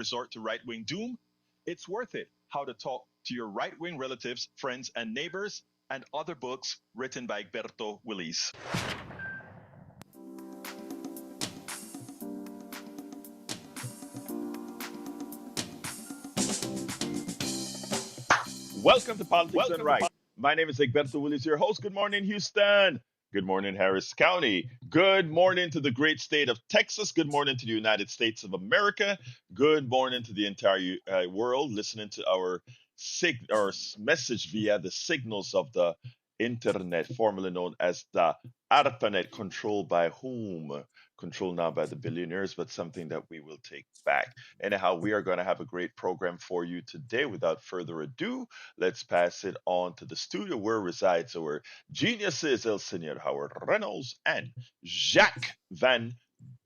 resort to right wing doom? It's worth it. How to talk to your right wing relatives, friends, and neighbors, and other books written by Egberto Willis. Welcome to Politics Done Right. My name is Egberto Willis, your host. Good morning, Houston. Good morning, Harris County. Good morning to the great state of Texas. Good morning to the United States of America. Good morning to the entire world listening to our message via the signals of the internet, formerly known as the ARPANET, controlled by whom? Controlled now by the billionaires, but something that we will take back. Anyhow, we are going to have a great program for you today. Without further ado, let's pass it on to the studio where resides our geniuses, El Senor Howard Reynolds and Jacques Van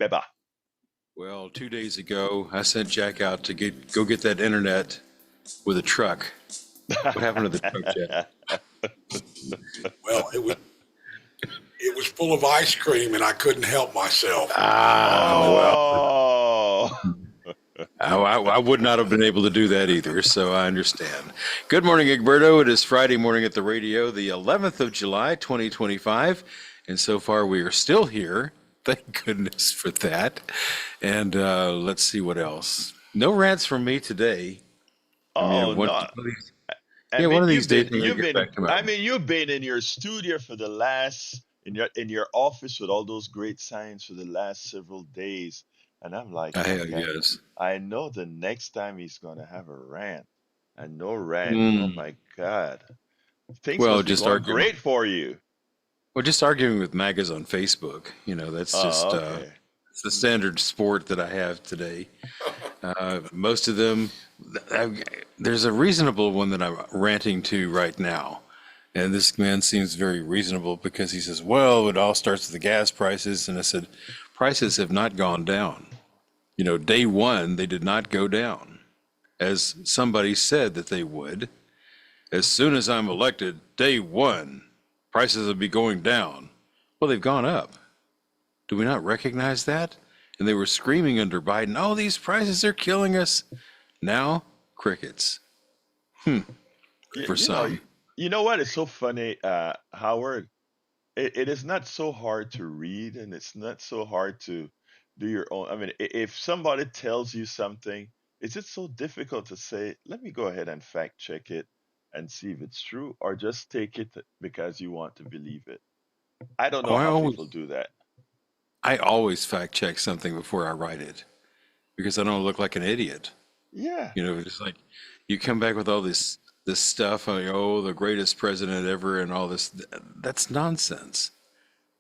Beba. Well, 2 days ago, I sent Jack out to go get that internet with a truck. What happened to the truck, Jack? Well, it was full of ice cream, and I couldn't help myself. Oh, I would not have been able to do that either, so I understand. Good morning, Egberto. It is Friday morning at the radio, the 11th of July, 2025, and so far we are still here. Thank goodness for that. And let's see what else. No rants from me today. oh, no. One of these days you've been in your studio for the last in your office with all those great signs for the last several days, and I'm like, I have, okay, yes. I know the next time he's gonna have a rant, and no rant. Oh my God, things Well, must be just going arguing. great for you. Well, just arguing with MAGAs on Facebook. That's just Okay. it's the standard sport that I have today. Most of them, there's a reasonable one that I'm ranting to right now. And this man seems very reasonable because he says, well, it all starts with the gas prices. And I said, prices have not gone down. Day one, they did not go down, as somebody said that they would. As soon as I'm elected, day one, prices will be going down. Well, they've gone up. Do we not recognize that? And they were screaming under Biden, oh, these prices are killing us. Now, crickets. For some. You know what? It's so funny, Howard. It is not so hard to read, and it's not so hard to do your own. I mean, if somebody tells you something, is it so difficult to say, let me go ahead and fact check it and see if it's true, or just take it because you want to believe it? I don't know how people do that. I always fact check something before I write it because I don't look like an idiot. Yeah. It's like you come back with all this stuff, the greatest president ever and all this. That's nonsense.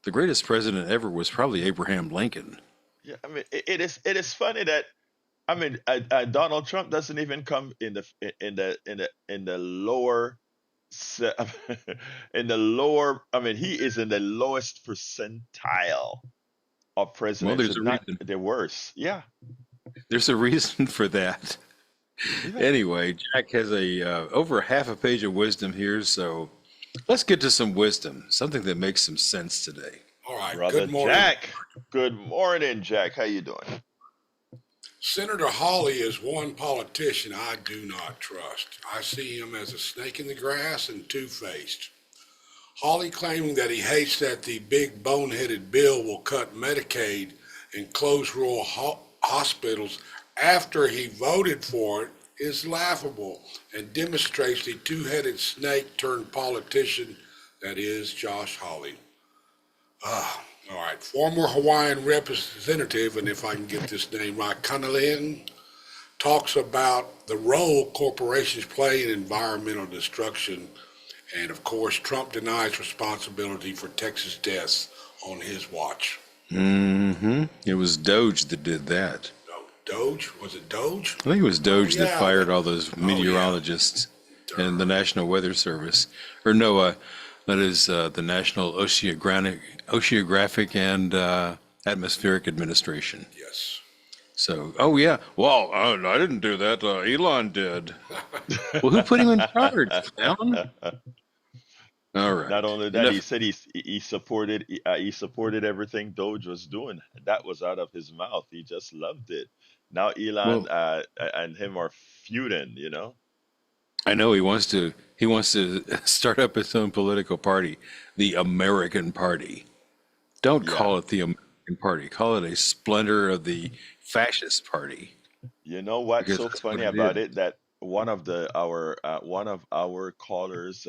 The greatest president ever was probably Abraham Lincoln. Yeah, I mean, it is funny that Donald Trump doesn't even come in the lower in the lower. I mean, he is in the lowest percentile of presidents. Well, there's a reason. The worst. Yeah. There's a reason for that. Yeah. Anyway, Jack has over half a page of wisdom here, so let's get to some wisdom, something that makes some sense today. All right. Brother Good morning, Jack. Good morning, Jack. How you doing? Senator Hawley is one politician I do not trust. I see him as a snake in the grass and two-faced. Hawley claiming that he hates that the big boneheaded bill will cut Medicaid and close rural hospitals after he voted for it is laughable and demonstrates the two-headed snake turned politician that is Josh Hawley. All right, former Hawaiian representative, and if I can get this name right, Kanalin, talks about the role corporations play in environmental destruction. And of course, Trump denies responsibility for Texas deaths on his watch. It was Doge that did that. No, Doge? Was it Doge? I think it was Doge that fired all those meteorologists and the National Weather Service. Or NOAA, that is the National Oceanographic and Atmospheric Administration. Yes. So, well, I didn't do that. Elon did. Well, who put him in charge? Elon? All right. Not only that, he said he supported everything Doge was doing. That was out of his mouth. He just loved it. Now Elon Well, and him are feuding, I know he wants to start up his own political party, the American Party. Don't Yeah. call it the American Party. Call it a splinter of the fascist party You know what's because so that's what funny it about is. it? That one of our callers,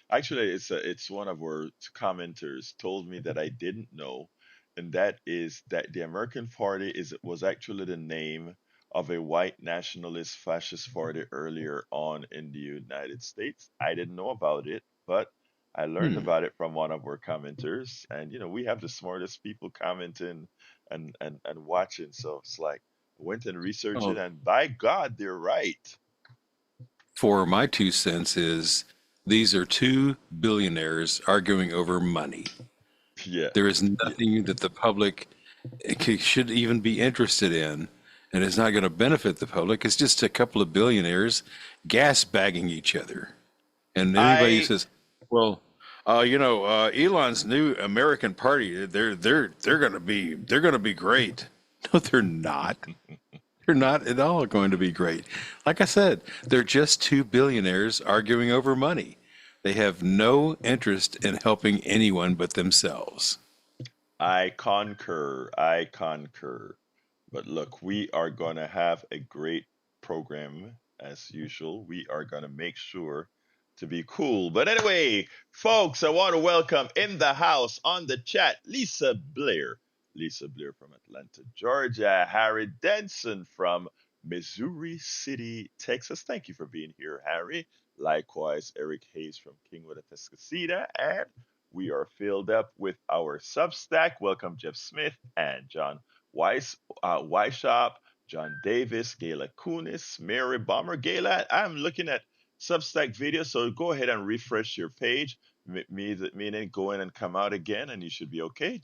actually it's one of our commenters told me that I didn't know, and that is that the American Party was actually the name of a white nationalist fascist party earlier on in the United States. I didn't know about it, but I learned Hmm. about it from one of our commenters, and we have the smartest people commenting and watching, so it's like went and researched it, Well, and by God, they're right. for my 2 cents is these are two billionaires arguing over money. Yeah, There is yeah. nothing that the public should even be interested in, and it's not going to benefit the public. It's just a couple of billionaires gas bagging each other. And anybody who I says, "Well, Elon's new American Party, they're going to be great." No, they're not. They're not at all going to be great. Like I said, they're just two billionaires arguing over money. They have no interest in helping anyone but themselves. I concur. I concur. But look, we are gonna have a great program as usual. We are gonna make sure to be cool. But anyway, folks, I want to welcome in the house on the chat Lisa Blair. Lisa Blair from Atlanta, Georgia. Harry Denson from Missouri City, Texas. Thank you for being here, Harry. Likewise, Eric Hayes from Kingwood, Atascocita. And we are filled up with our Substack. Welcome, Jeff Smith and John Weishop, John Davis, Gayla Kunis, Mary Bomber. Gayla, I'm looking at Substack video, so go ahead and refresh your page, meaning go in and come out again, and you should be okay.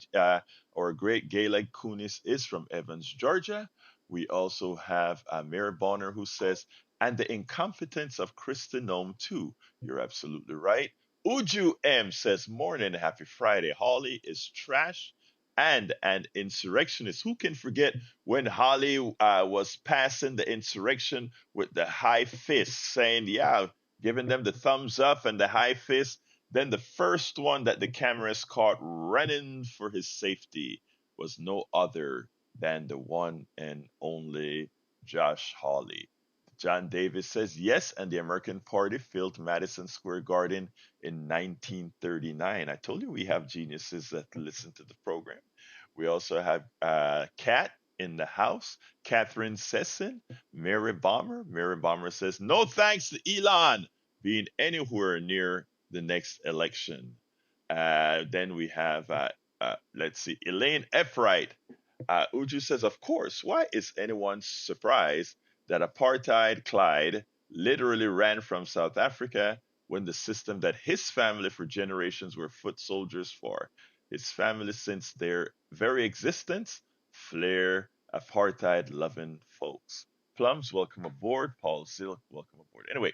Our great Gayla Kunis is from Evans, Georgia. We also have Mary Bonner who says, and the incompetence of Christenome too. You're absolutely right. Uju M says, morning, happy Friday. Hawley is trash and an insurrectionist. Who can forget when Hawley was passing the insurrection with the high fist, saying, yeah, giving them the thumbs up and the high fist. Then the first one that the cameras caught running for his safety was no other than the one and only Josh Hawley. John Davis says yes, and the American Party filled Madison Square Garden in 1939. I told you we have geniuses that listen to the program. We also have Kat in the house, Catherine Sesson, Mary Bomber. Mary Bomber says, no thanks to Elon being anywhere near the next election. Then we have, let's see, Elaine Efright. Uju says, of course, why is anyone surprised that apartheid Clyde literally ran from South Africa when the system that his family for generations were foot soldiers for? His family, since their very existence, flair apartheid loving folks. Plums, welcome aboard. Paul Silk, welcome aboard. Anyway,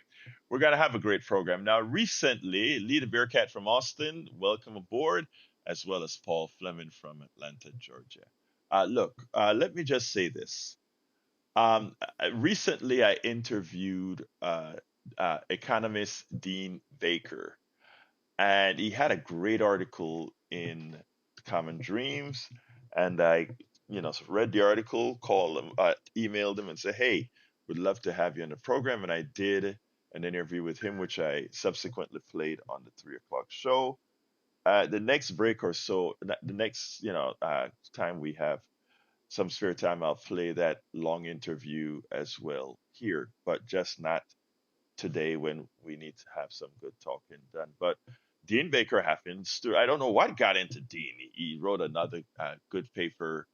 we're going to have a great program. Now, recently, Lita Bearcat from Austin, welcome aboard, as well as Paul Fleming from Atlanta, Georgia. Look, let me just say this. Recently, I interviewed economist Dean Baker, and he had a great article in Common Dreams. And I, read the article, called him, emailed him, and said, "Hey, would love to have you on the program." And I did an interview with him, which I subsequently played on the 3 o'clock show. The next break or so, the next, time we have some spare time, I'll play that long interview as well here, but just not today when we need to have some good talking done. But Dean Baker happens to, I don't know what got into Dean. He wrote another good paper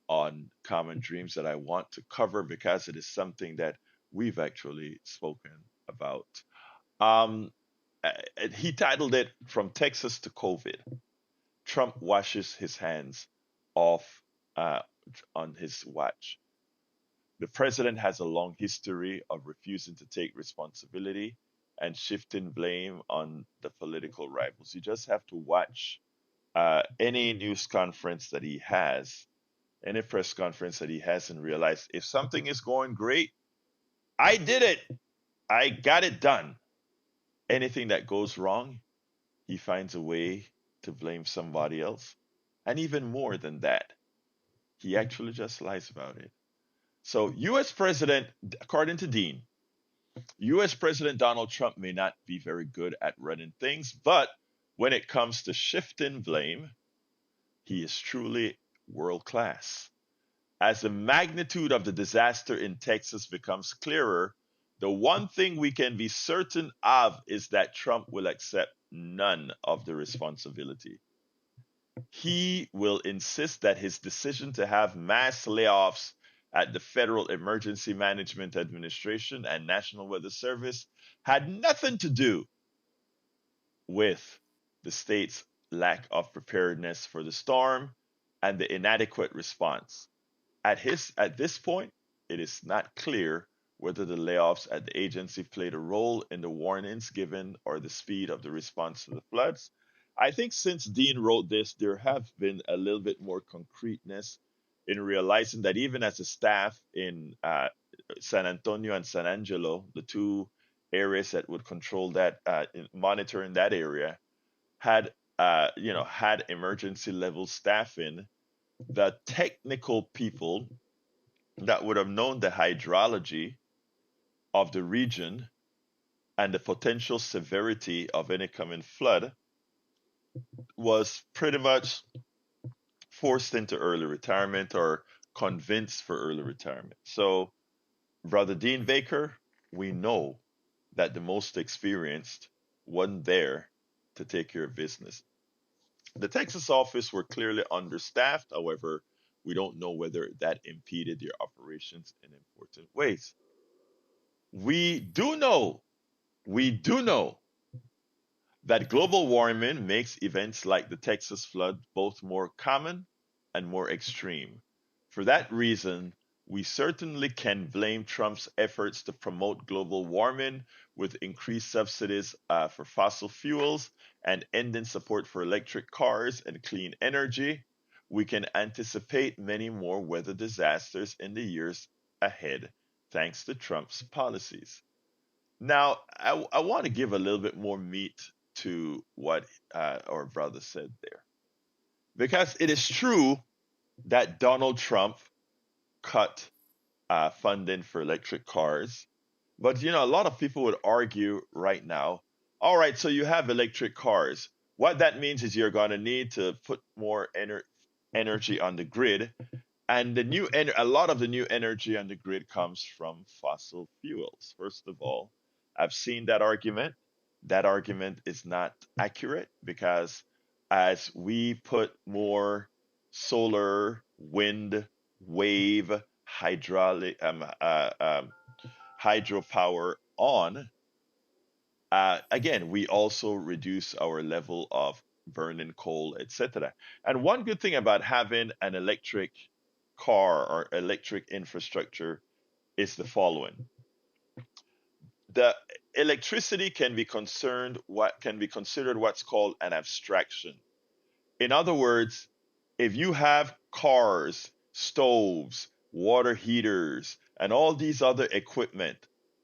on common dreams that I want to cover because it is something that we've actually spoken about. Um, he titled it From Texas to COVID. Trump washes his hands off uh, on his watch. The president has a long history of refusing to take responsibility and shifting blame on the political rivals. You just have to watch any news conference that he has, in a press conference that he hasn't realized if something is going great, I did it. I got it done. Anything that goes wrong, he finds a way to blame somebody else. And even more than that, he actually just lies about it. So, US President, according to Dean, US President Donald Trump may not be very good at running things, but when it comes to shifting blame, he is truly world class. As the magnitude of the disaster in Texas becomes clearer, the one thing we can be certain of is that Trump will accept none of the responsibility. He will insist that his decision to have mass layoffs at the Federal Emergency Management Administration and National Weather Service had nothing to do with the state's lack of preparedness for the storm and the inadequate response. At this point, it is not clear whether the layoffs at the agency played a role in the warnings given or the speed of the response to the floods. I think since Dean wrote this, there have been a little bit more concreteness in realizing that even as a staff in San Antonio and San Angelo, the two areas that would control that, monitoring that area, had had emergency level staffing. The technical people that would have known the hydrology of the region and the potential severity of any coming flood was pretty much forced into early retirement or convinced for early retirement. So, Brother Dean Baker, we know that the most experienced wasn't there to take care of business. The Texas office were clearly understaffed. However, we don't know whether that impeded their operations in important ways. We do know, we do know that global warming makes events like the Texas flood both more common and more extreme. For that reason, we certainly can blame Trump's efforts to promote global warming with increased subsidies for fossil fuels and ending support for electric cars and clean energy. We can anticipate many more weather disasters in the years ahead thanks to Trump's policies. Now, I want to give a little bit more meat to what our brother said there. Because it is true that Donald Trump cut funding for electric cars. But, a lot of people would argue right now, all right, so you have electric cars. What that means is you're going to need to put more energy on the grid. And a lot of the new energy on the grid comes from fossil fuels. First of all, I've seen that argument. That argument is not accurate because as we put more solar, wind, wave, hydropower on, again, we also reduce our level of burning coal, etc. And one good thing about having an electric car or electric infrastructure is the following. The electricity can be considered what's called an abstraction. In other words, if you have cars, stoves, water heaters, and all these other equipment,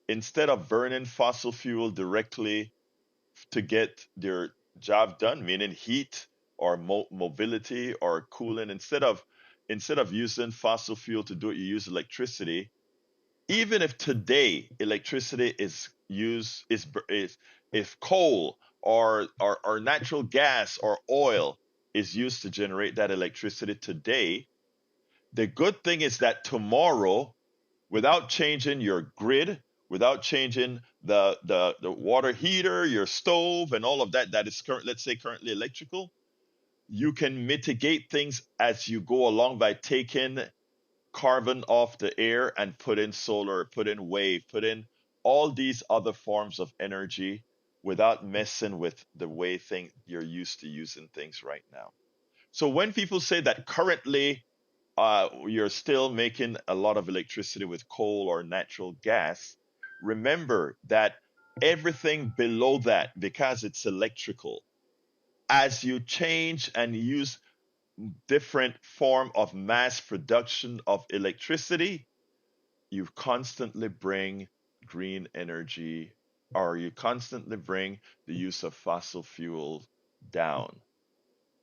instead of burning fossil fuel directly to get their job done, meaning heat or mobility or cooling, instead of using fossil fuel to do it, you use electricity. Even if today electricity is used is if coal or natural gas or oil is used to generate that electricity today, the good thing is that tomorrow, without changing your grid, without changing the water heater, your stove, and all of that that is let's say currently electrical, you can mitigate things as you go along by taking carbon off the air and put in solar, put in wave, put in all these other forms of energy without messing with the way you're used to using things right now. So when people say that currently you're still making a lot of electricity with coal or natural gas, remember that everything below that, because it's electrical, as you change and use different form of mass production of electricity, you constantly bring green energy, or you constantly bring the use of fossil fuel down.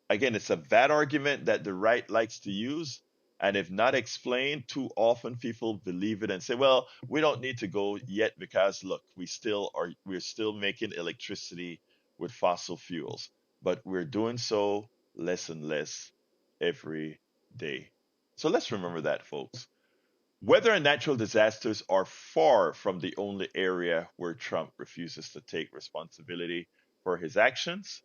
Again, it's a bad argument that the right likes to use. And if not explained, too often people believe it and say, well, we don't need to go yet because look, we're still making electricity with fossil fuels, but we're doing so less and less every day. So let's remember that, folks. Weather and natural disasters are far from the only area where Trump refuses to take responsibility for his actions.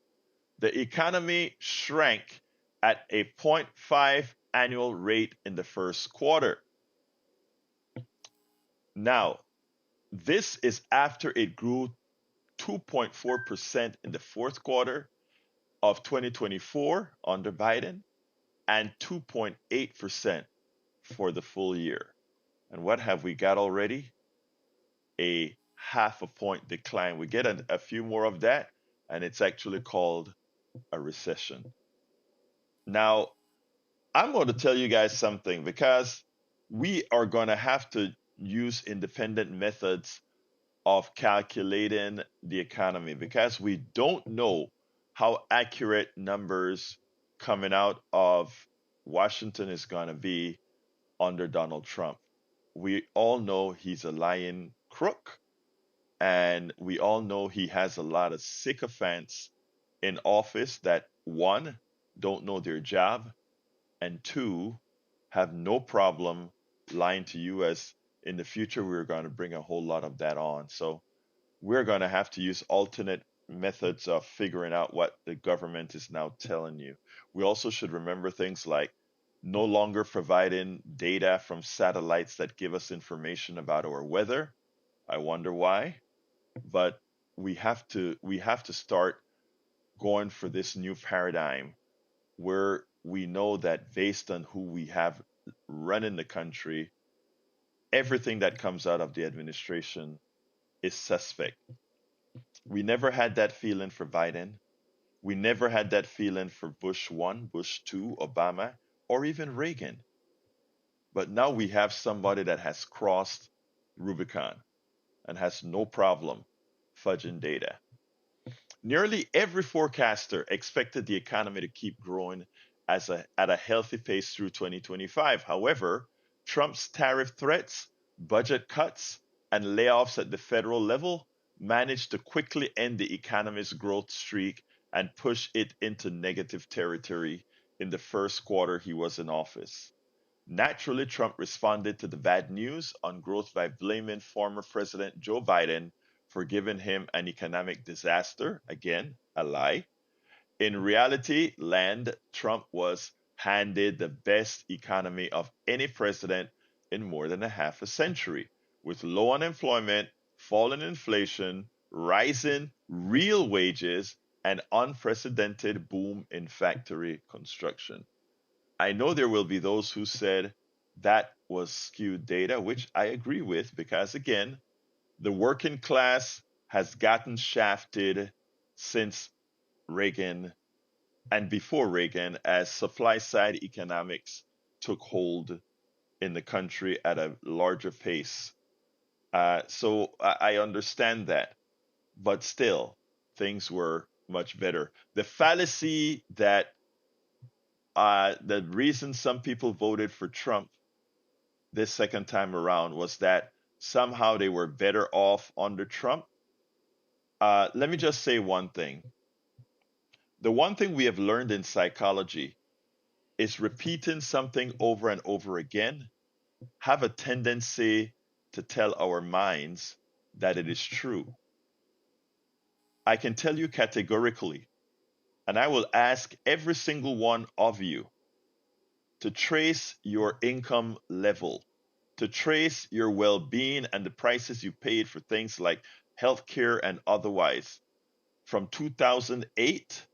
The economy shrank at a 0.5 annual rate in the first quarter. Now, this is after it grew 2.4% in the fourth quarter of 2024 under Biden and 2.8% for the full year. And what have we got already? A half a point decline. We get a few more of that, and it's actually called a recession. Now, I'm going to tell you guys something because we are going to have to use independent methods of calculating the economy because we don't know how accurate numbers coming out of Washington is going to be under Donald Trump. We all know he's a lying crook, and we all know he has a lot of sycophants in office that, one, don't know their job, and two, have no problem lying to you, as in the future we're going to bring a whole lot of that on. So we're going to have to use alternate methods of figuring out what the government is now telling you. We also should remember things like no longer providing data from satellites that give us information about our weather. I wonder why, but we have to start going for this new paradigm where we know that based on who we have running the country, everything that comes out of the administration is suspect. We never had that feeling for Biden. We never had that feeling for Bush 1, Bush 2, Obama, or even Reagan. But now we have somebody that has crossed Rubicon and has no problem fudging data. Nearly every forecaster expected the economy to keep growing at a healthy pace through 2025. However, Trump's tariff threats, budget cuts, and layoffs at the federal level managed to quickly end the economy's growth streak and push it into negative territory in the first quarter he was in office. Naturally, Trump responded to the bad news on growth by blaming former President Joe Biden for giving him an economic disaster. Again, a lie. In reality, land, Trump was handed the best economy of any president in more than a half a century, with low unemployment, falling inflation, rising real wages, and unprecedented boom in factory construction. I know there will be those who said that was skewed data, which I agree with because, again, the working class has gotten shafted since Reagan and before Reagan as supply side economics took hold in the country at a larger pace. So I understand that, but still, things were much better. The fallacy that the reason some people voted for Trump this second time around was that somehow they were better off under Trump. Let me just say one thing. The one thing we have learned in psychology is repeating something over and over again have a tendency to tell our minds that it is true. I can tell you categorically, and I will ask every single one of you to trace your income level, to trace your well being and the prices you paid for things like healthcare and otherwise from 2008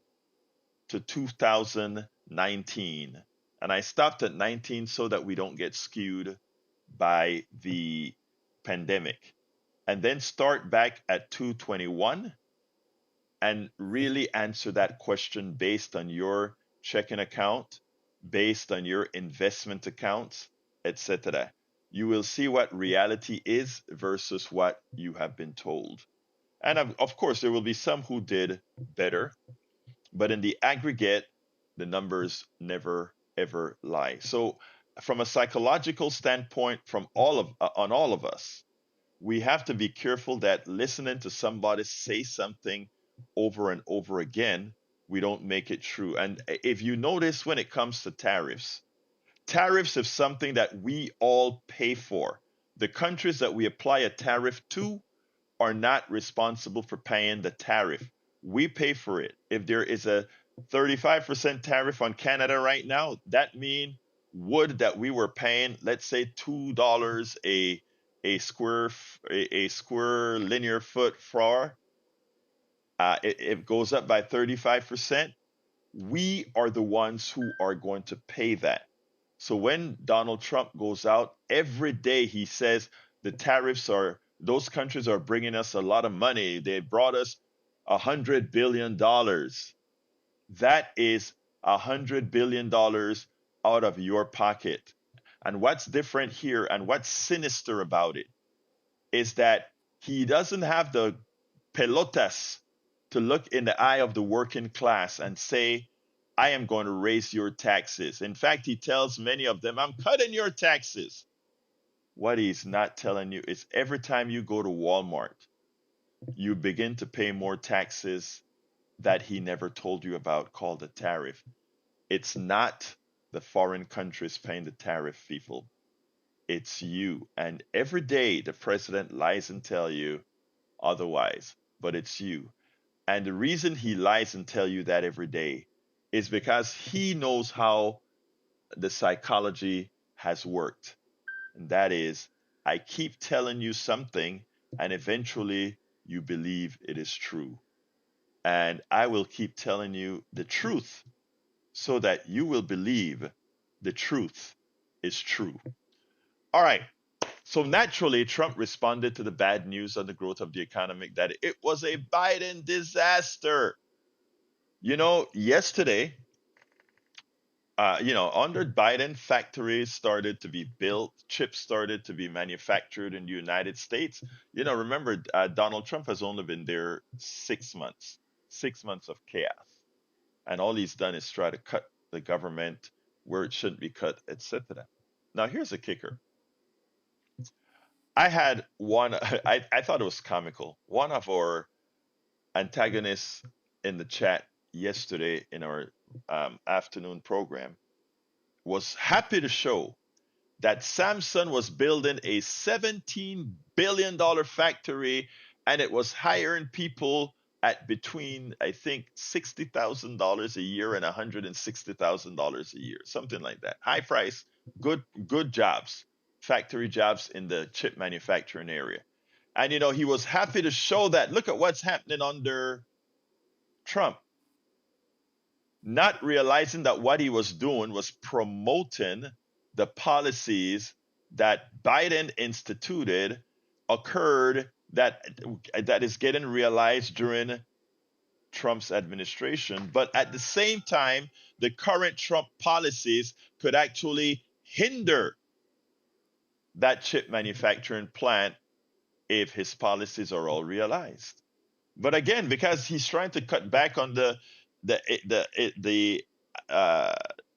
to 2019. And I stopped at 19 so that we don't get skewed by the pandemic. And then start back at 221 and really answer that question based on your checking account based on your investment accounts, etc. You will see what reality is versus what you have been told. And of course, there will be some who did better, but in the aggregate, the numbers never ever lie. So, from a psychological standpoint, from all of on all of us, we have to be careful that listening to somebody say something over and over again, we don't make it true. And if you notice, when it comes to tariffs, tariffs is something that we all pay for. The countries that we apply a tariff to are not responsible for paying the tariff. We pay for it. If there is a 35% tariff on Canada right now, that means wood that we were paying, let's say $2 a square linear foot for, it goes up by 35%. We are the ones who are going to pay that. So when Donald Trump goes out, every day he says the tariffs are, those countries are bringing us a lot of money. They brought us $100 billion. That is $100 billion out of your pocket. And what's different here and what's sinister about it is that he doesn't have the pelotas to look in the eye of the working class and say, I am going to raise your taxes. In fact, he tells many of them, I'm cutting your taxes. What he's not telling you is every time you go to Walmart, you begin to pay more taxes that he never told you about, called the tariff. It's not the foreign countries paying the tariff, people. It's you. And every day the president lies and tell you otherwise, but it's you. And the reason he lies and tell you that every day is because he knows how the psychology has worked. And that is, I keep telling you something, and eventually you believe it is true. And I will keep telling you the truth so that you will believe the truth is true. All right. So naturally, Trump responded to the bad news on the growth of the economy that it was a Biden disaster. Yesterday, under Biden, factories started to be built, chips started to be manufactured in the United States. Remember, Donald Trump has only been there 6 months, 6 months of chaos. And all he's done is try to cut the government where it shouldn't be cut, etc. Now, here's a kicker. I had one, I thought it was comical. One of our antagonists in the chat yesterday in our afternoon program was happy to show that Samsung was building a $17 billion factory and it was hiring people at between, I think, $60,000 a year and $160,000 a year, something like that. High price, good jobs, factory jobs in the chip manufacturing area. And he was happy to show that look at what's happening under Trump, not realizing that what he was doing was promoting the policies that Biden instituted occurred that is getting realized during Trump's administration. But at the same time, the current Trump policies could actually hinder that chip manufacturing plant if his policies are all realized. But again, because he's trying to cut back on the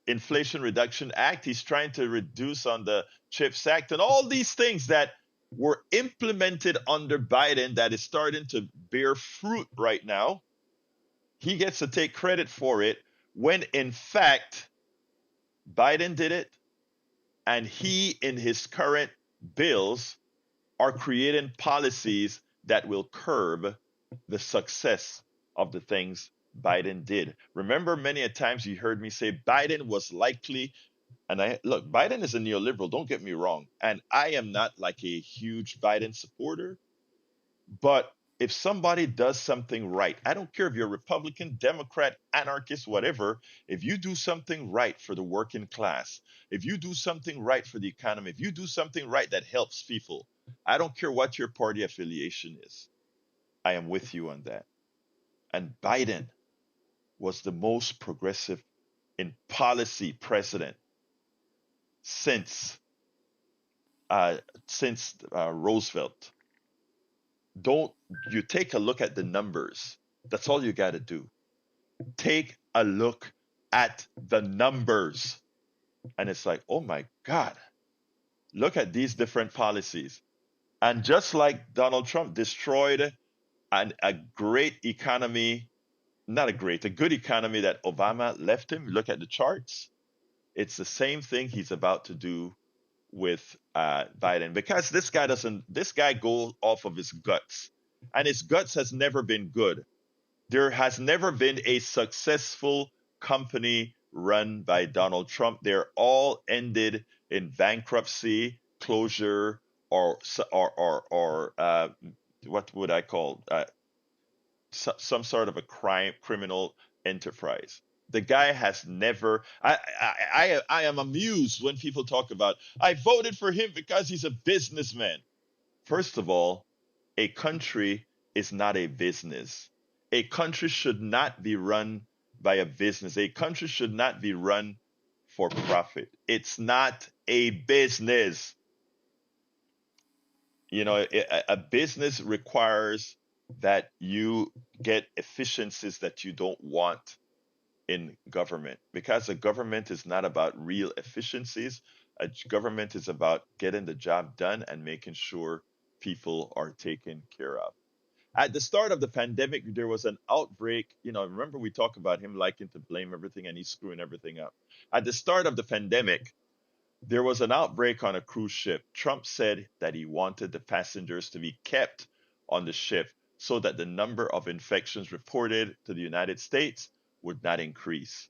Inflation Reduction Act, he's trying to reduce on the CHIPS Act, and all these things that were implemented under Biden that is starting to bear fruit right now. He gets to take credit for it when in fact Biden did it, and he in his current bills are creating policies that will curb the success of the things Biden did. Remember, many a times you heard me say Biden was likely, and Biden is a neoliberal, don't get me wrong, and I am not like a huge Biden supporter, but if somebody does something right, I don't care if you're Republican, Democrat, anarchist, whatever, if you do something right for the working class, if you do something right for the economy, if you do something right that helps people, I don't care what your party affiliation is. I am with you on that. And Biden was the most progressive in policy president since uh, Roosevelt. Don't you take a look at the numbers? That's all you got to do. Take a look at the numbers, and it's like, oh my God, look at these different policies. And just like Donald Trump destroyed a great economy, not a great, a good economy that Obama left him. Look at the charts. It's the same thing he's about to do with Biden, because this guy goes off of his guts, and his guts has never been good. There has never been a successful company run by Donald Trump. They're all ended in bankruptcy, closure, or what would I call some sort of a criminal enterprise. The guy has never. I am amused when people talk about I voted for him because he's a businessman. First of all, a country is not a business. A country should not be run by a business. A country should not be run for profit. It's not a business. You know, a business requires that you get efficiencies that you don't want in government, because a government is not about real efficiencies. A government is about getting the job done and making sure people are taken care of. At the start of the pandemic, there was an outbreak. You know, remember we talked about him liking to blame everything and he's screwing everything up. At the start of the pandemic, there was an outbreak on a cruise ship. Trump said that he wanted the passengers to be kept on the ship so that the number of infections reported to the United States would not increase.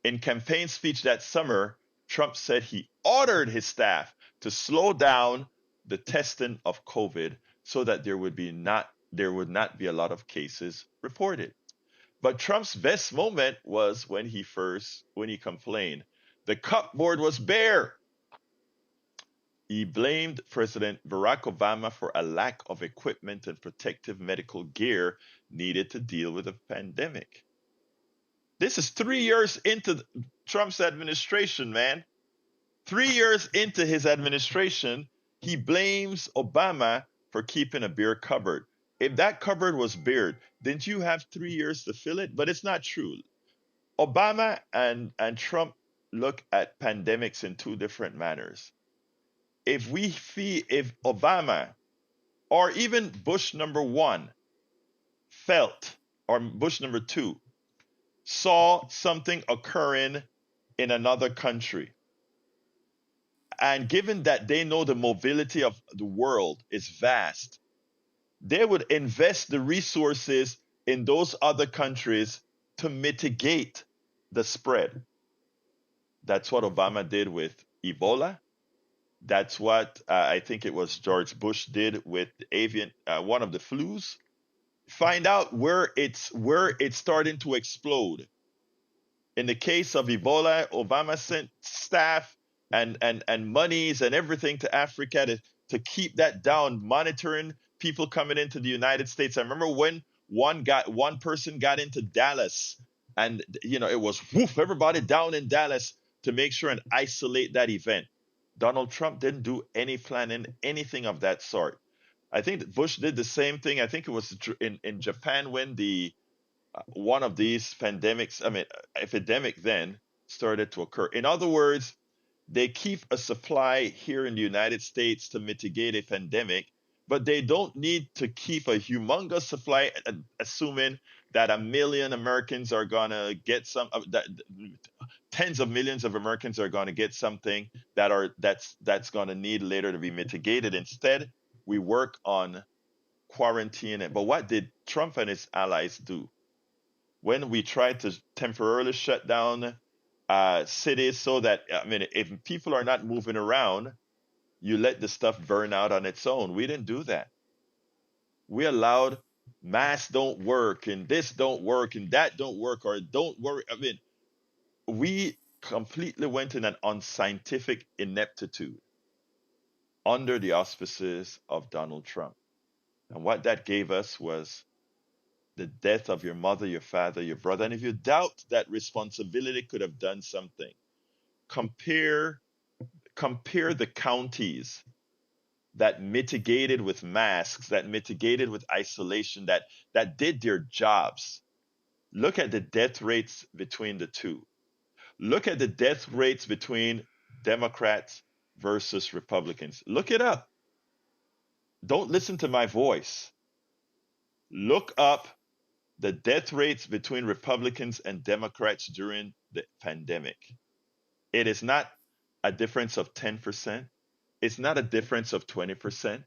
In campaign speech that summer, Trump said he ordered his staff to slow down the testing of COVID so that there would not be a lot of cases reported. But Trump's best moment was when he complained the cupboard was bare. He blamed President Barack Obama for a lack of equipment and protective medical gear needed to deal with the pandemic. This is 3 years into Trump's administration, man. 3 years into his administration, he blames Obama for keeping a bare cupboard. If that cupboard was bare, didn't you have 3 years to fill it? But it's not true. Obama and Trump look at pandemics in two different manners. If Obama or even Bush number one felt, or Bush number two saw something occurring in another country, and given that they know the mobility of the world is vast, they would invest the resources in those other countries to mitigate the spread. That's what Obama did with Ebola. That's what I think it was George Bush did with one of the flus. Find out where it's starting to explode. In the case of Ebola, Obama sent staff and monies and everything to Africa to keep that down, monitoring people coming into the United States. I remember when one person got into Dallas, and it was woof, everybody down in Dallas to make sure and isolate that event. Donald Trump didn't do any planning, anything of that sort. I think that Bush did the same thing. I think it was in Japan when the one of these epidemic then started to occur. In other words, they keep a supply here in the United States to mitigate a pandemic, but they don't need to keep a humongous supply, assuming that 1 million Americans are gonna get that tens of millions of Americans are gonna get something that's gonna need later to be mitigated. Instead, we work on quarantining. But what did Trump and his allies do? When we tried to temporarily shut down cities so that, if people are not moving around, you let the stuff burn out on its own. We didn't do that. We allowed masks don't work and this don't work and that don't work, or don't worry. We completely went in an unscientific ineptitude under the auspices of Donald Trump. And what that gave us was the death of your mother, your father, your brother. And if you doubt that responsibility could have done something, compare the counties that mitigated with masks, that mitigated with isolation, that did their jobs. Look at the death rates between the two. Look at the death rates between Democrats versus Republicans. Look it up. Don't listen to my voice. Look up the death rates between Republicans and Democrats during the pandemic. It is not a difference of 10%. It's not a difference of 20%.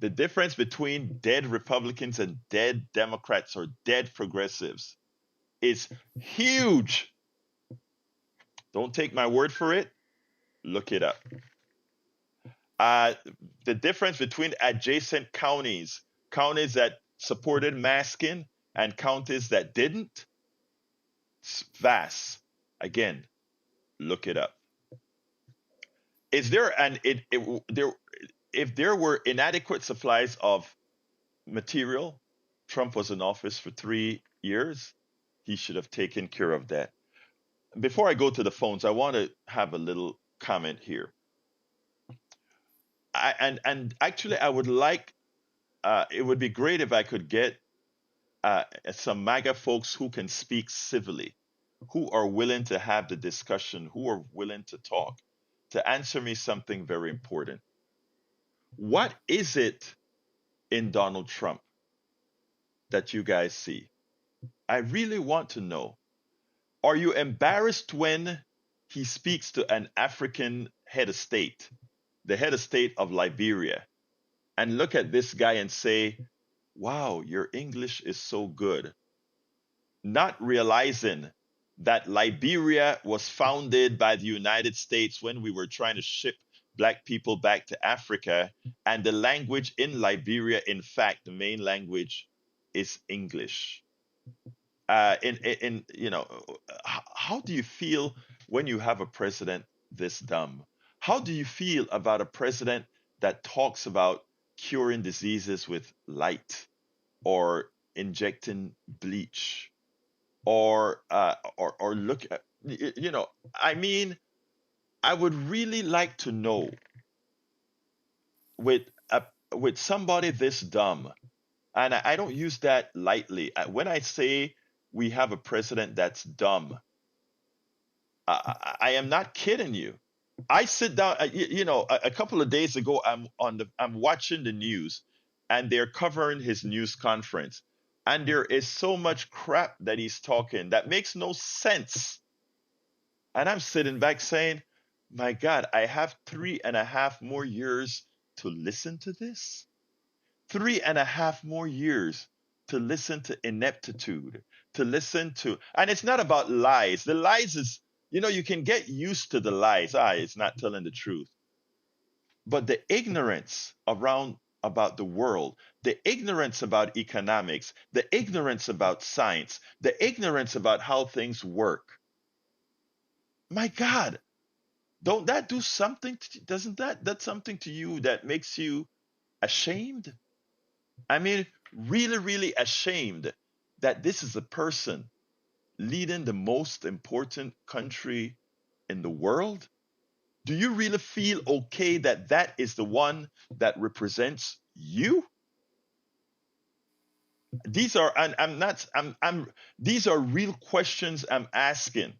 The difference between dead Republicans and dead Democrats or dead progressives is huge. Don't take my word for it. Look it up. Uh, the difference between adjacent counties that supported masking and counties that didn't, it's vast. Again, look it up. Is there an there if there were inadequate supplies of material, Trump was in office for 3 years. He should have taken care of that. Before I go to the phones, I want to have a little comment here. And actually, I would like. It would be great if I could get some MAGA folks who can speak civilly, who are willing to have the discussion, who are willing to talk, to answer me something very important. What is it in Donald Trump that you guys see? I really want to know. Are you embarrassed when he speaks to an African head of state, the head of state of Liberia, and look at this guy and say, wow, your English is so good? Not realizing that Liberia was founded by the United States when we were trying to ship black people back to Africa, and the language in Liberia, in fact, the main language is English. How do you feel when you have a president this dumb? How do you feel about a president that talks about curing diseases with light, or injecting bleach, or look at, I mean, I would really like to know, with with somebody this dumb, and I don't use that lightly. When I say we have a president that's dumb, I am not kidding you. I sit down, a couple of days ago, I'm watching the news, and they're covering his news conference, and there is so much crap that he's talking that makes no sense. And I'm sitting back saying, my God, I have 3.5 more years to listen to this. 3.5 more years to listen to ineptitude, to listen to, and it's not about lies. The lies is, you can get used to the lies. It's not telling the truth. But the ignorance about the world, the ignorance about economics, the ignorance about science, the ignorance about how things work. My God, don't that do something? Doesn't that's something to you that makes you ashamed? I mean, really, really ashamed that this is a person leading the most important country in the world? Do you really feel okay that that is the one that represents you? These are, and I'm not, these are real questions I'm asking.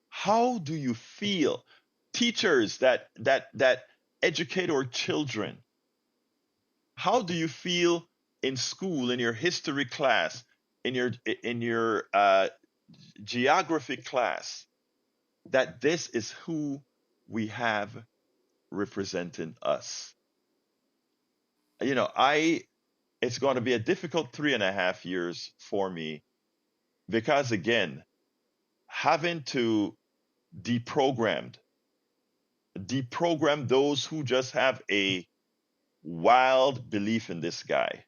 How do you feel? Teachers that educate our children, how do you feel in school, in your history class, in your geography class, that this is who we have representing us? I It's going to be a difficult 3.5 years for me, because again, having to deprogram those who just have a wild belief in this guy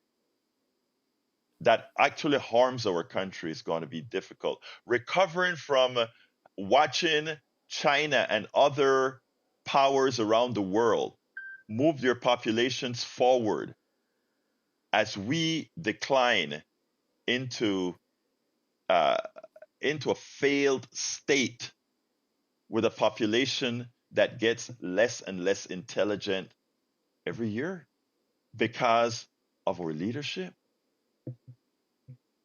that actually harms our country is going to be difficult. Recovering from watching China and other powers around the world move their populations forward as we decline into uh, into a failed state with a population that gets less and less intelligent every year because of our leadership.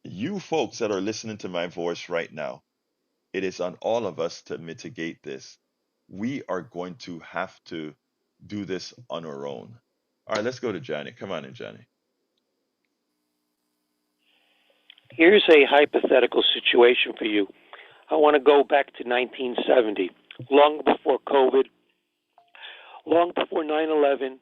You folks that are listening to my voice right now, it is on all of us to mitigate this. We are going to have to do this on our own. All right, let's go to Johnny. Come on in, Johnny. Here's a hypothetical situation for you. I want to go back to 1970, long before COVID, long before 9/11,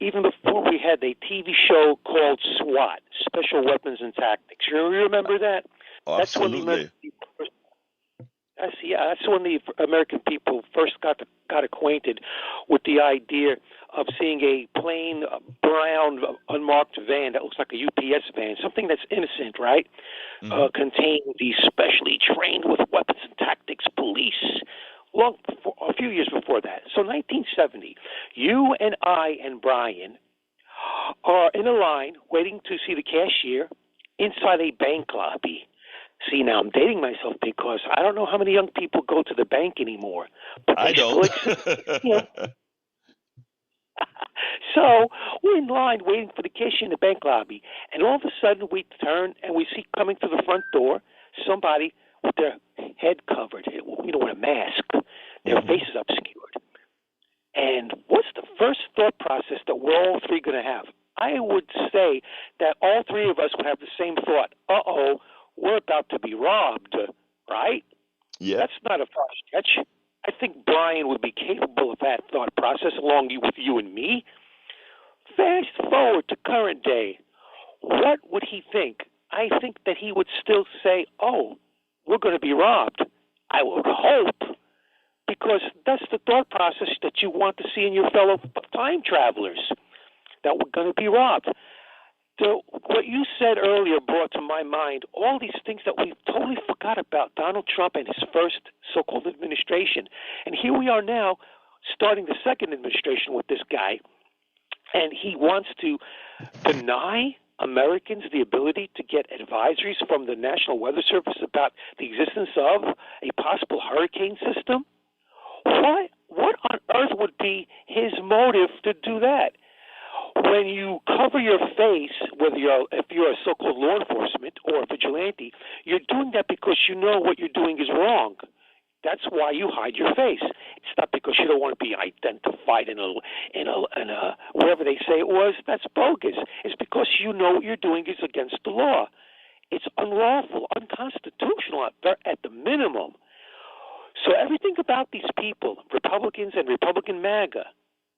even before we had a TV show called SWAT, Special Weapons and Tactics. You remember that? Oh, That's when the absolutely. American people first, that's when the American people first got acquainted with the idea of seeing a plain brown unmarked van that looks like a UPS van, something that's innocent, right? Hmm. Contain the specially trained with weapons and tactics police. Long before, a few years before that. So 1970, you and I and Brian are in a line waiting to see the cashier inside a bank lobby. See, now I'm dating myself because I don't know how many young people go to the bank anymore, but I they don't. still exist. You know, so we're in line waiting for the cashier in the bank lobby, and all of a sudden we turn and we see coming through the front door somebody with their head covered, with a mask, their Hmm. faces obscured. And what's the first thought process that we're all three going to have? I would say that all three of us would have the same thought. Uh-oh, we're about to be robbed, right? Yep. That's not a far stretch. I think Brian would be capable of that thought process along with you and me. Fast forward to current day. What would he think? I think that he would still say, oh, we're going to be robbed. I would hope, because that's the thought process that you want to see in your fellow time travelers, that we're going to be robbed. So what you said earlier brought to my mind all these things that we totally forgot about Donald Trump and his first so-called administration. And here we are now starting the second administration with this guy, and he wants to deny Americans the ability to get advisories from the National Weather Service about the existence of a possible hurricane system. What on earth would be his motive to do that? When you cover your face, if you're a so-called law enforcement or a vigilante, you're doing that because you know what you're doing is wrong. That's why you hide your face. It's not because you don't want to be identified in a whatever they say it was. That's bogus. It's because you know what you're doing is against the law. It's unlawful, unconstitutional at the minimum. So everything about these people, Republicans and Republican MAGA,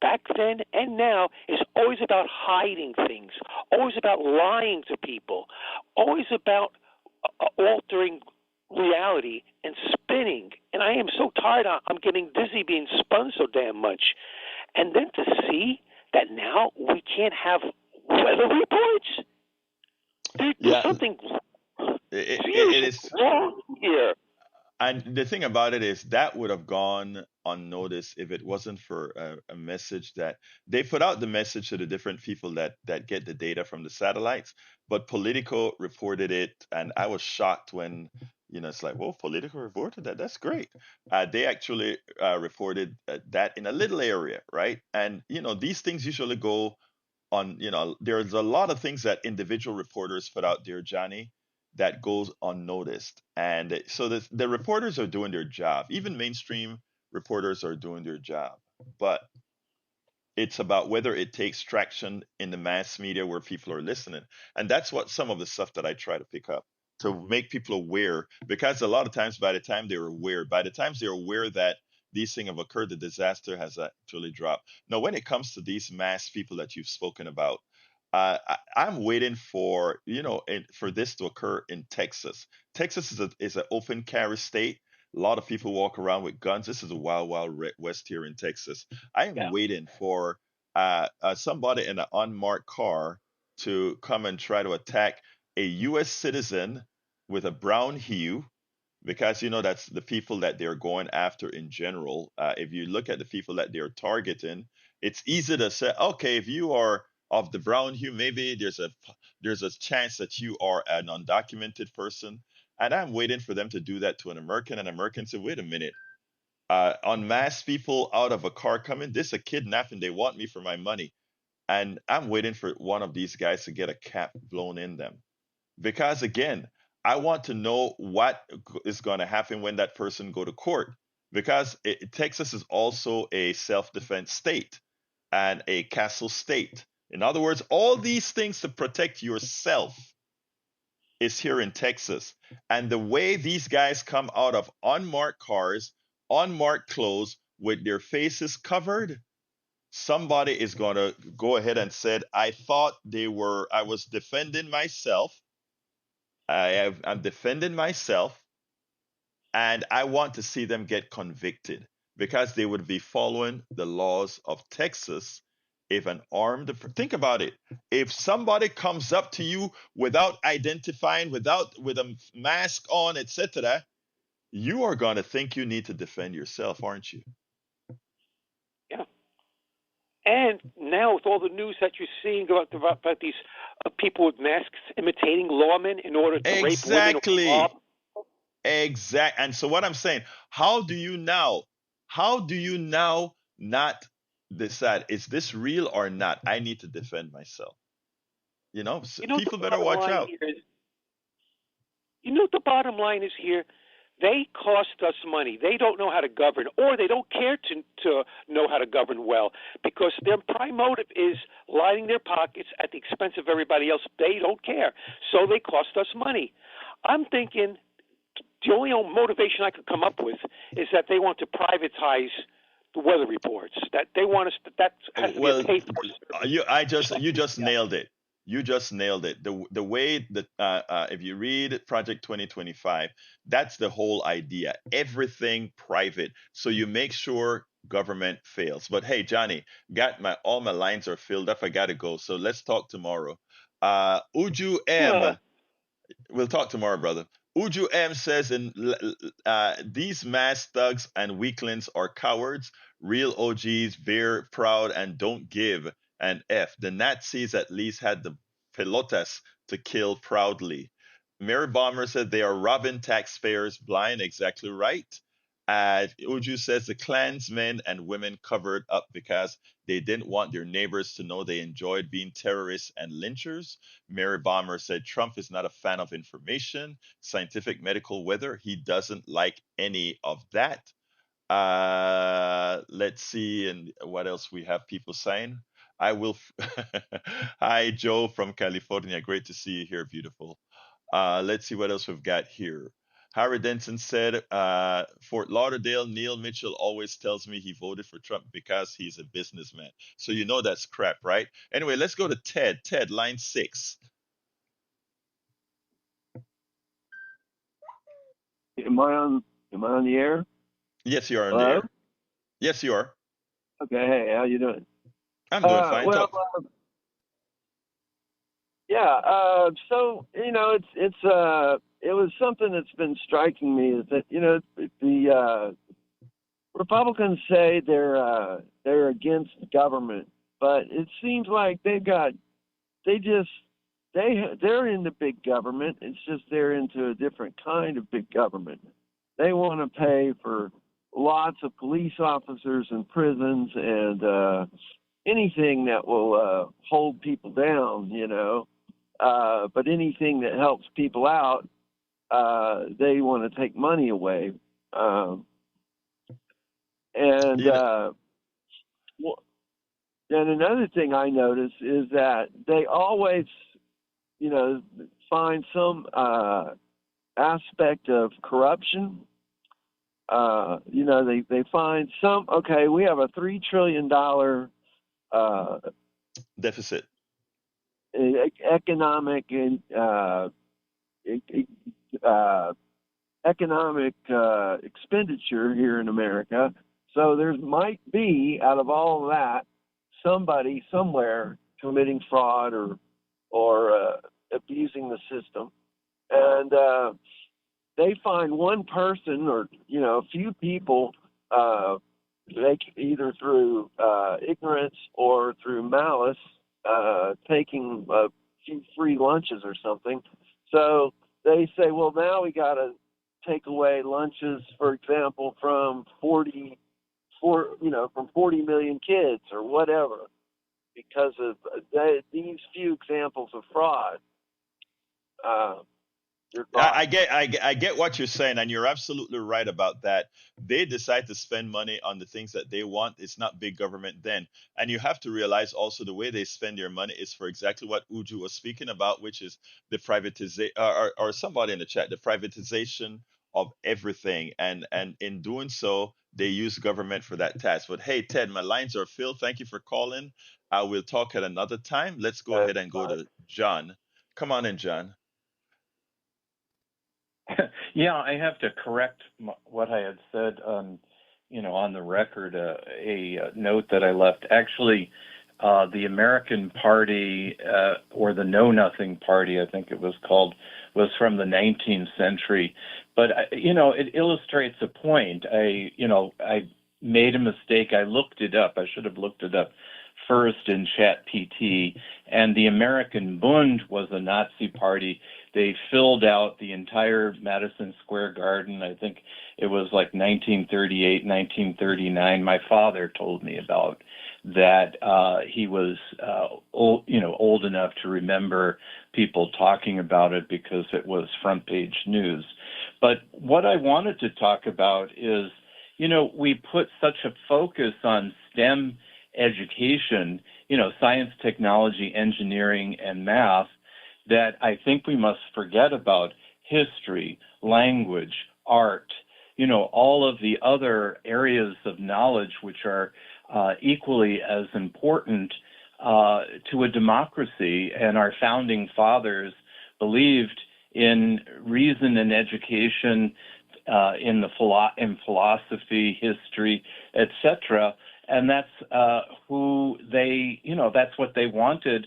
back then and now, is always about hiding things, always about lying to people, always about altering reality and spinning. And I am so tired. I'm getting dizzy being spun so damn much. And then to see that now we can't have weather reports. There's Yeah, something it seriously is. wrong here. And the thing about it is that would have gone unnoticed if it wasn't for a message that they put out the message to the different people that get the data from the satellites. But Politico reported it, and I was shocked when it's like, well, Politico reported that. That's great. They actually reported that in a little area, right? And these things usually go on. There's a lot of things that individual reporters put out there, Johnny, that goes unnoticed. And so the reporters are doing their job. Even mainstream reporters are doing their job. But it's about whether it takes traction in the mass media where people are listening. And that's what some of the stuff that I try to pick up to make people aware. Because a lot of times, by the time they're aware that these things have occurred, the disaster has actually dropped. Now, when it comes to these mass people that you've spoken about, I'm waiting for for this to occur in Texas. Texas is an open carry state. A lot of people walk around with guns. This is a wild west here in Texas. I am Yeah. waiting for somebody in an unmarked car to come and try to attack a U.S. citizen with a brown hue, because that's the people that they're going after in general. If you look at the people that they're targeting, it's easy to say, okay, if you are of the brown hue. Maybe there's a chance that you are an undocumented person, and I'm waiting for them to do that to an American. And American said, "Wait a minute, unmask people out of a car coming. This is a kidnapping. They want me for my money." And I'm waiting for one of these guys to get a cap blown in them. Because again, I want to know what is going to happen when that person go to court. Because Texas is also a self-defense state and a castle state. In other words, all these things to protect yourself is here in Texas. And the way these guys come out of unmarked cars, unmarked clothes, with their faces covered, somebody is going to go ahead and said, I was defending myself. I'm defending myself, and I want to see them get convicted because they would be following the laws of Texas. If an armed, think about it. If somebody comes up to you without identifying, with a mask on, etc., you are going to think you need to defend yourself, aren't you? Yeah. And now with all the news that you're seeing about these people with masks imitating lawmen in order to rape women or Exactly. rob. And so what I'm saying, how do you now not decide, is this real or not? I need to defend myself. You know what People the better bottom watch line out. here is? You know what the bottom line is here? They cost us money. They don't know how to govern, or they don't care to know how to govern well, because their prime motive is lining their pockets at the expense of everybody else. They don't care, so they cost us money. I'm thinking the only motivation I could come up with is that they want to privatize the weather reports. That they want us. That has to be Well, a paid for service. you just nailed it. You just nailed it. The way that if you read Project 2025, that's the whole idea. Everything private, so you make sure government fails. But hey, Johnny, got all my lines are filled up. I gotta go. So let's talk tomorrow. Uju Uh, M, we'll talk tomorrow, brother. Uju M says, these mass thugs and weaklings are cowards. Real OGs veer proud and don't give an F. The Nazis at least had the pelotas to kill proudly. Mary Bomber said they are robbing taxpayers blind. Exactly right. Uju says the Klansmen and women covered up because they didn't want their neighbors to know they enjoyed being terrorists and lynchers. Mary Bomber said Trump is not a fan of information, scientific, medical, weather. He doesn't like any of that. Let's see, and what else we have people saying. I will. Hi, Joe from California. Great to see you here. Beautiful. Let's see what else we've got here. Harry Denson said, Fort Lauderdale, Neil Mitchell always tells me he voted for Trump because he's a businessman. So you know that's crap, right? Anyway, let's go to Ted. Ted, line 6. Am I on the air? Yes, you are on the Hello? air. Yes, you are. Okay, hey, how you doing? I'm doing fine. Well, Talk. yeah. So it was something that's been striking me is that the Republicans say they're against government, but it seems like they're into big government. It's just they're into a different kind of big government. They want to pay for lots of police officers in prisons and anything that will hold people down, but anything that helps people out, they want to take money away. And You know, then another thing I notice is that they always, find some aspect of corruption. They find some. Okay, we have a $3 trillion deficit. economic and economic expenditure here in America. So there might be, out of all of that, somebody somewhere committing fraud or abusing the system, and they find one person or a few people, they either through ignorance or through malice, taking a few free lunches or something. So they say, well, now we got to take away lunches, for example, from 40 million kids or whatever, because of these few examples of fraud. I get what you're saying, and you're absolutely right about that. They decide to spend money on the things that they want. It's not big government then. And you have to realize also the way they spend their money is for exactly what Uju was speaking about, which is the privatization, or somebody in the chat, the privatization of everything. And in doing so, they use government for that task. But hey, Ted, my lines are filled. Thank you for calling. I will talk at another time. Let's go ahead and go to John. Come on in, John. Yeah, I have to correct what I had said on, on the record, a note that I left. Actually, the American Party, or the Know Nothing Party, I think it was called, was from the 19th century. But, it illustrates a point. I made a mistake. I looked it up. I should have looked it up first in ChatPT. And the American Bund was a Nazi party. They filled out the entire Madison Square Garden. I think it was like 1938, 1939. My father told me about that. He was old enough to remember people talking about it because it was front page news. But what I wanted to talk about is, we put such a focus on STEM education, science, technology, engineering, and math, that I think we must forget about history, language, art, all of the other areas of knowledge which are equally as important to a democracy. And our founding fathers believed in reason and education, in philosophy, history, etc. And that's who they, that's what they wanted.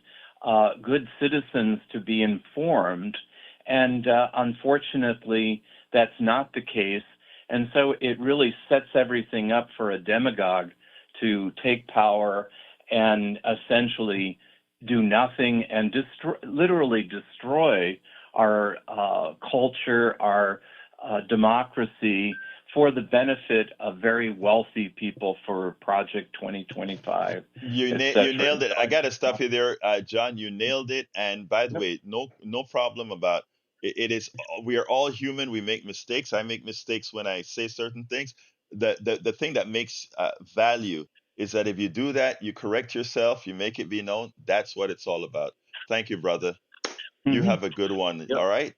Good citizens to be informed, and unfortunately, that's not the case. And so it really sets everything up for a demagogue to take power and essentially do nothing and literally destroy our culture, our democracy, for the benefit of very wealthy people for Project 2025. You nailed it. I got to stop you there, John. You nailed it. And by the way, no problem about it. It is, we are all human. We make mistakes. I make mistakes when I say certain things. The thing that makes value is that if you do that, you correct yourself, you make it be known. That's what it's all about. Thank you, brother. You have a good one. Yep. All right.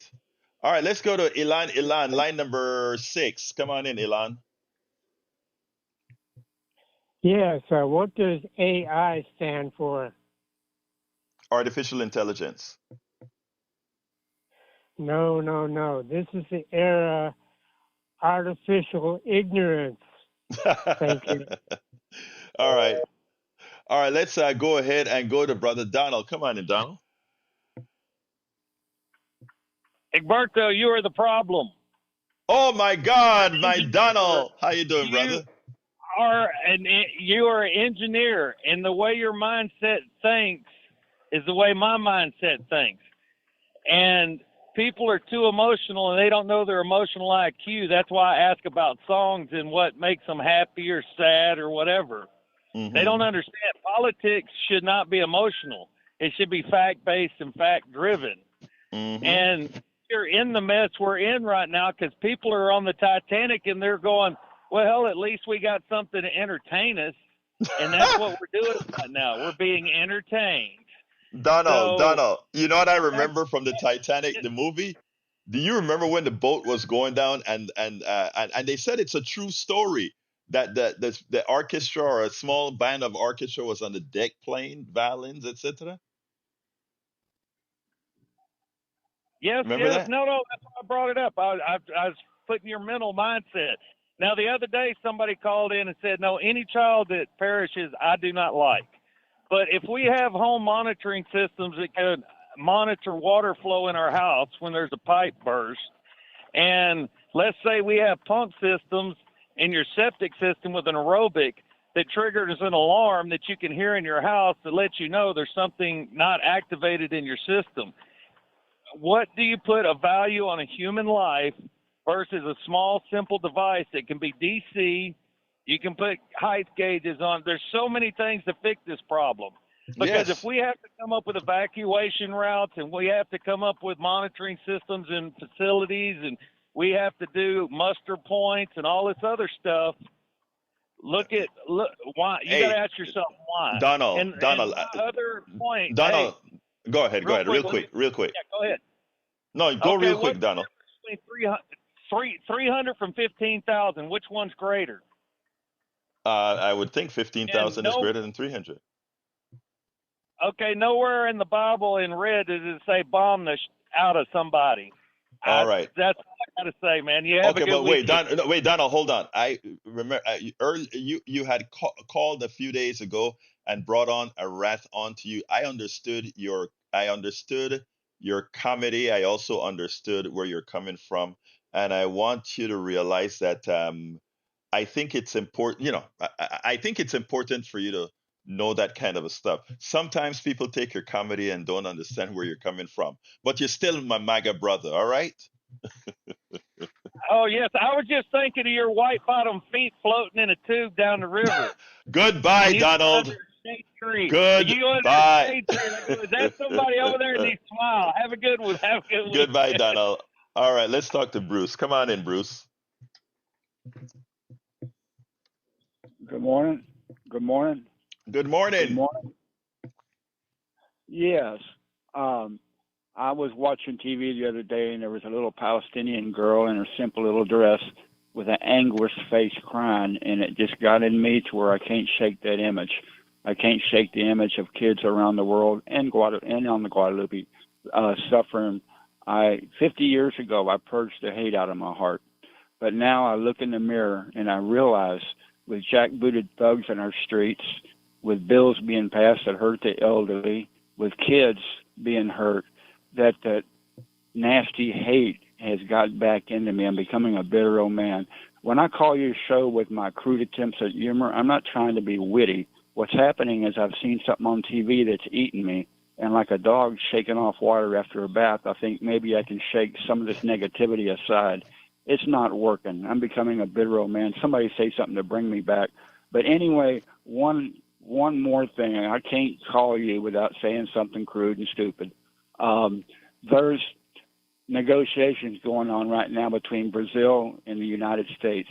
All right. Let's go to Ilan. Ilan, line number 6. Come on in, Ilan. Yes, what does AI stand for? Artificial intelligence. No. This is the era artificial ignorance. Thank you. All right. All right. Let's go ahead and go to Brother Donald. Come on in, Donald. Egberto, you are the problem. Oh my God, my Donald. How you doing, brother? You are an engineer, and the way your mindset thinks is the way my mindset thinks. And people are too emotional, and they don't know their emotional IQ. That's why I ask about songs and what makes them happy or sad or whatever. Mm-hmm. They don't understand. Politics should not be emotional. It should be fact-based and fact-driven. Mm-hmm. And you're in the mess we're in right now because people are on the Titanic and they're going, well, at least we got something to entertain us. And that's what we're doing right now. We're being entertained. Donald, you know what I remember from the Titanic, the movie? Do you remember when the boat was going down and they said it's a true story that the orchestra or a small band of orchestra was on the deck playing violins, etc.? Yes. That? No, that's why I brought it up. I was putting your mental mindset. Now, the other day, somebody called in and said, no, any child that perishes, I do not like. But if we have home monitoring systems that can monitor water flow in our house when there's a pipe burst, and let's say we have pump systems in your septic system with an aerobic that triggers an alarm that you can hear in your house to let you know there's something not activated in your system. What do you put a value on a human life versus a small, simple device that can be DC? You can put height gauges on. There's so many things to fix this problem. Because if Yes. we have to come up with evacuation routes and we have to come up with monitoring systems and facilities and we have to do muster points and all this other stuff, look why you got Hey, to ask yourself why. Donald, And Donald, my other point, hey, Donald, go ahead, real quick, real quick. yeah, go ahead. No, go Okay, real what's quick, the Donald. difference between 300 from 15,000? Which one's greater? I would think And 15,000 is no, greater than 300. okay, nowhere in the Bible in red does it say bomb out of somebody. All right. That's all I gotta say, man. You have a Okay, good but wait, weekend. Donald, hold on. I remember you had called a few days ago and brought on a wrath onto you. I understood your comedy. I also understood where you're coming from, and I want you to realize that I think it's important. I think it's important for you to know that kind of a stuff. Sometimes people take your comedy and don't understand where you're coming from, but you're still my MAGA brother. All right. Oh yes, I was just thinking of your white bottom feet floating in a tube down the river, Goodbye, and you under Donald. a shade tree. You under a Goodbye. shade tree. And I go, is that somebody over there? And they smile. Have a good one. Have a good Goodbye, weekend. Donald. All right, let's talk to Bruce. Come on in, Bruce. Good morning. Good morning. Good Good morning. morning. Yes. I was watching TV the other day, and there was a little Palestinian girl in her simple little dress with an anguished face crying, and it just got in me to where I can't shake that image. I can't shake the image of kids around the world and on the Guadalupe suffering. 50 years ago, I purged the hate out of my heart. But now I look in the mirror and I realize with jackbooted thugs in our streets, with bills being passed that hurt the elderly, with kids being hurt, that nasty hate has got back into me. I'm becoming a bitter old man. When I call your show with my crude attempts at humor, I'm not trying to be witty. What's happening is I've seen something on TV that's eaten me. And like a dog shaking off water after a bath, I think maybe I can shake some of this negativity aside. It's not working. I'm becoming a bitter old man. Somebody say something to bring me back. But anyway, one more thing. I can't call you without saying something crude and stupid. There's negotiations going on right now between Brazil and the United States.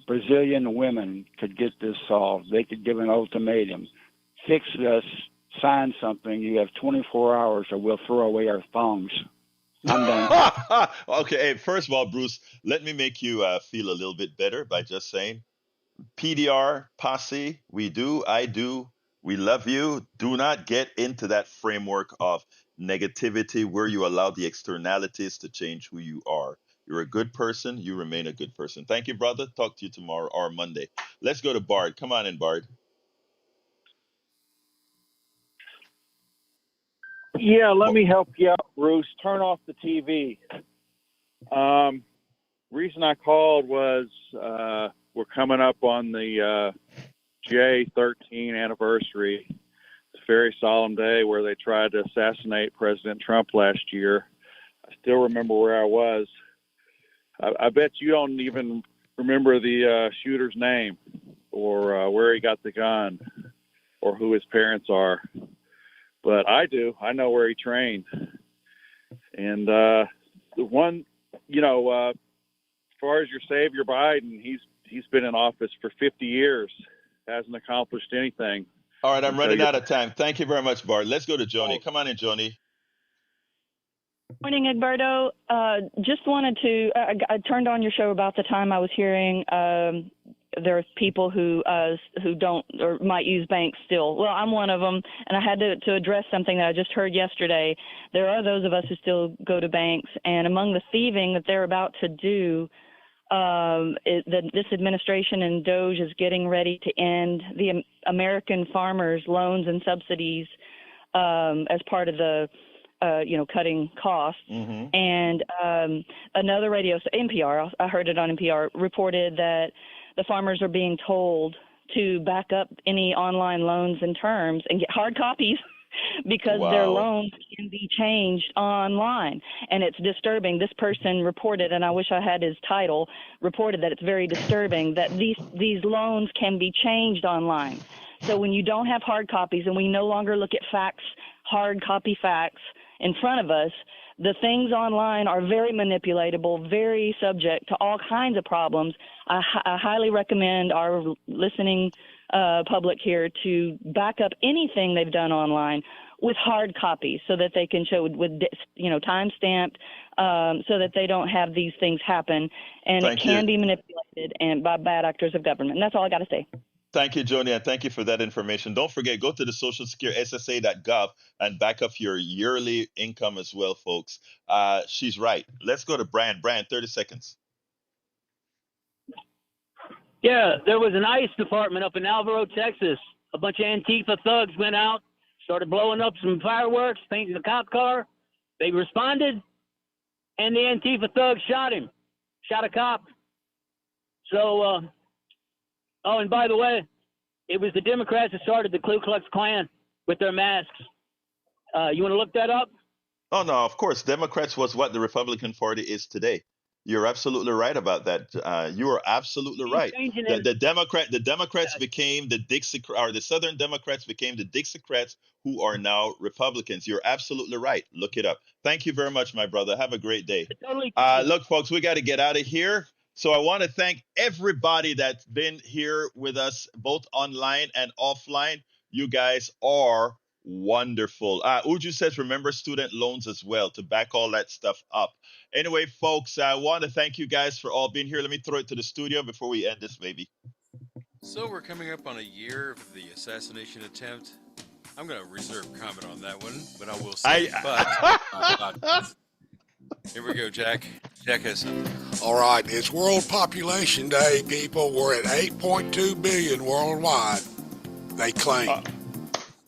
Brazilian women could get this solved. They could give an ultimatum. Fix this, sign something. You have 24 hours or we'll throw away our thongs. I'm done. Okay, hey, first of all, Bruce, let me make you feel a little bit better by just saying PDR, posse, we do, I do, we love you. Do not get into that framework of negativity where you allow the externalities to change who you are. You're a good person, you remain a good person. Thank you, brother. Talk to you tomorrow or Monday. Let's go to Bard. Come on in, Bard. Yeah, let me help you out, Bruce. Turn off the TV. Reason I called was we're coming up on the J13 anniversary. It's a very solemn day where they tried to assassinate President Trump last year. I still remember where I was. I bet you don't even remember the shooter's name or where he got the gun or who his parents are. But I do. I know where he trained. And the one, as far as your savior Biden, he's been in office for 50 years, hasn't accomplished anything. All right, I'm running out of time. Thank you very much, Bard. Let's go to Joni. Come on in, Joni. Morning, Egberto. Just wanted to, I turned on your show about the time I was hearing there are people who don't or might use banks still. Well, I'm one of them, and I had to address something that I just heard yesterday. There are those of us who still go to banks, and among the thieving that they're about to do, this administration and DOGE is getting ready to end the American farmers' loans and subsidies as part of the cutting costs. Mm-hmm. And another radio, NPR, I heard it on NPR, reported that the farmers are being told to back up any online loans and terms and get hard copies because their loans can be changed online. And it's disturbing. This person reported, and I wish I had his title, reported that it's very disturbing that these loans can be changed online. So when you don't have hard copies and we no longer look at facts, hard copy facts in front of us, the things online are very manipulatable, very subject to all kinds of problems. I highly recommend our listening public here to back up anything they've done online with hard copies so that they can show with time stamped so that they don't have these things happen. And it can be manipulated and by bad actors of government. And that's all I got to say. Thank you, Joni, and thank you for that information. Don't forget, go to the Social Security SSA.gov and back up your yearly income as well, folks. She's right. Let's go to Brand. Brand, 30 seconds. Yeah, there was an ICE department up in Alvaro, Texas. A bunch of Antifa thugs went out, started blowing up some fireworks, painting the cop car. They responded, and the Antifa thugs shot him, shot a cop. So, oh, and by the way, it was the Democrats that started the Ku Klux Klan with their masks. You want to look that up? Oh, no, of course. Democrats was what the Republican Party is today. You're absolutely right about that. You are absolutely right. The Democrats became the Southern Democrats became the Dixiecrats, who are now Republicans. You're absolutely right. Look it up. Thank you very much, my brother. Have a great day. Look, folks, we got to get out of here. So I want to thank everybody that's been here with us, both online and offline. You guys are wonderful. Uju says, remember student loans as well to back all that stuff up. Anyway, folks, I want to thank you guys for all being here. Let me throw it to the studio before we end this, baby. So we're coming up on a year of the assassination attempt. I'm going to reserve comment on that one, but I will say, here we go, Jack. Check us out. All right, it's World Population Day, people. We're at 8.2 billion worldwide, they claim.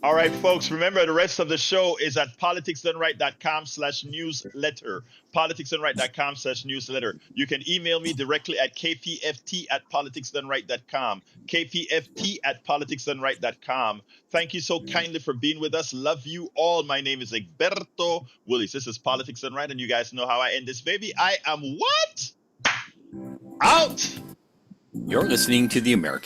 All right, folks, remember the rest of the show is at politicsdoneright.com/newsletter. Politicsdoneright.com/newsletter. You can email me directly at kpft@politicsdoneright.com. kpft@politicsdoneright.com. Thank you so kindly for being with us. Love you all. My name is Egberto Willis. This is Politics Done Right, and you guys know how I end this, baby. I am what? Out! You're listening to The American